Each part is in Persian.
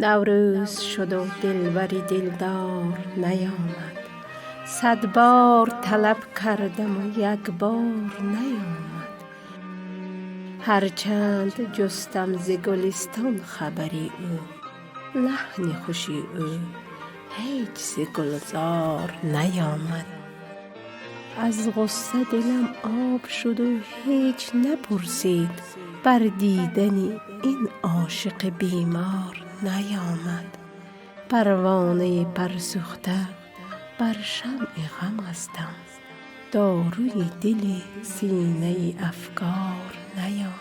نوروز شد و دلبری دلدار نیامد. 100 بار طلب کردم و یک بار نیامد. هرچند جستم ز گلستان خبری او، لحن خوشی او هیچ ز گلزار نیامد. از غصه دلم آب شد و هیچ نپرسید، بر دیدن این عاشق بیمار نیامد. پروانه پرسوخته بر شمع غم هستم، داروی دل سینه افگار نیامد.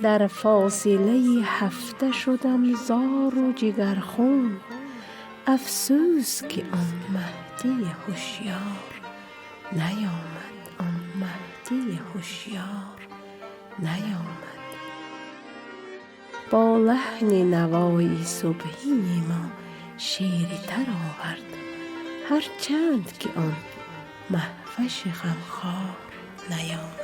در فاصله هفته شدم زار و جگرخون، افسوس که آن مهدی هوشیار نیامد. آن مهدی هوشیار نیامد. با لحن نوای صبحی ما شعری تر آورد، هرچند که آن مهوش غمخوار نیامد.